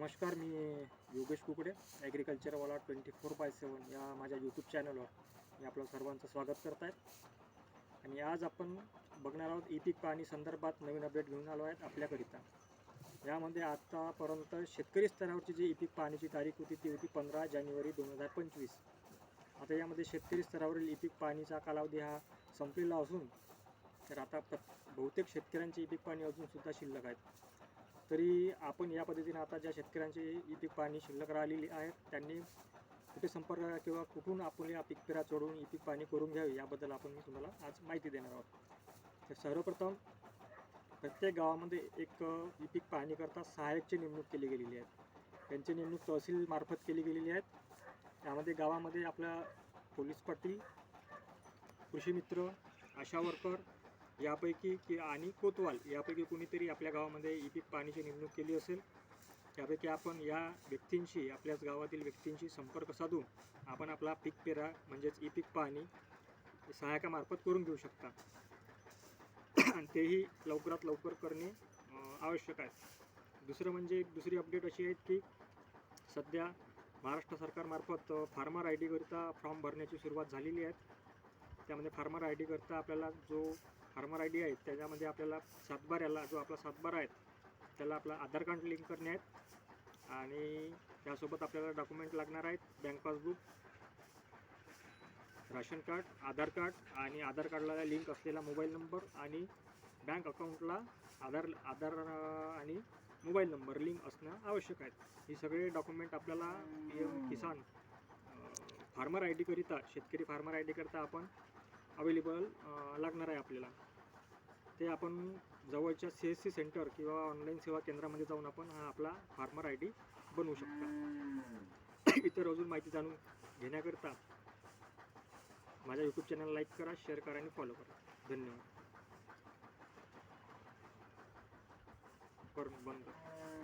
नमस्कार, मी योगेश कुकडे, ॲग्रिकल्चरवाला 24/7 या माझ्या यूट्यूब चॅनलवर मी आपलं सर्वांचं स्वागत करत आहे. आणि आज आपण बघणार आहोत ई पीक पाहणी संदर्भात नवीन अपडेट घेऊन आलो आहेत आपल्याकरिता. यामध्ये आतापर्यंत शेतकरी स्तरावरची जी ई पीक पाहणीची तारीख होती ती होती 15 जानेवारी 2025. आता यामध्ये शेतकरी स्तरावरील ई पीक पाहणीचा कालावधी हा संपलेला असून तर आता बहुतेक शेतकऱ्यांची ई पीक पाहणी अजूनसुद्धा शिल्लक आहेत. तरी आपण या पद्धतीने आता ज्या शेतकऱ्यांची ई पीक पाहणी शिल्लक राहिलेली आहेत त्यांनी कुठे संपर्क किंवा कुठून आपण या पीक पेरा चढवून ई पीक पाहणी करून घ्यावी याबद्दल आपण मी तुम्हाला आज माहिती देणार आहोत. तर सर्वप्रथम प्रत्येक गावामध्ये एक ई पीक पाहणी करता सहाय्यकची नेमणूक केली गेलेली आहे. त्यांची नेमणूक तहसीलमार्फत केली गेलेली आहे. त्यामध्ये गावामध्ये आपल्या पोलीस पाटील, कृषी मित्र, आशा वर्कर यापैकी आणि कोतवाल यापैकी कोणीतरी आपल्या गावामध्ये ई पीक पाहणीची नेमणूक केली असेल. त्यापैकी आपण या व्यक्तींशी, आपल्याच गावातील व्यक्तींशी संपर्क साधून आपण आपला पीक पेरा म्हणजेच ई पीक पाहणी सहाय्यकामार्फत करून घेऊ शकता. आणि तेही लवकरात लवकर करणे आवश्यक आहे. दुसरी अपडेट अशी आहे की सध्या महाराष्ट्र सरकारमार्फत फार्मर आय डीकरिता फॉर्म भरण्याची सुरुवात झालेली आहे. त्यामध्ये फार्मर आय डीकरिता आपल्याला जो फार्मर आय डी आहे त्याच्यामध्ये आपल्याला सातबाऱ्याला जो आपला सातबारा आहे त्याला आपला आधार कार्ड लिंक करणे आहेत. आणि त्यासोबत आपल्याला डॉक्युमेंट लागणार आहेत: बँक पासबुक, राशन कार्ड, आधार कार्ड आणि आधार कार्डला लिंक असलेला मोबाईल नंबर आणि बँक अकाउंटला आधार आणि मोबाईल नंबर लिंक असणं आवश्यक आहे. ही सगळे डॉक्युमेंट आपल्याला PM किसान फार्मर आय डीकरिता, शेतकरी फार्मर आय डीकरिता आपण अवेलेबल लागणार आहे आपल्याला. ते आपण जवळच्या CSC सेंटर किंवा ऑनलाईन सेवा केंद्रामध्ये जाऊन आपण हा आपला फार्मर आय डी बनवू शकता. इतर अजून माहिती जाणून घेण्याकरिता माझ्या यूट्यूब चॅनल लाईक करा, शेअर करा आणि फॉलो करा. धन्यवाद. बंद.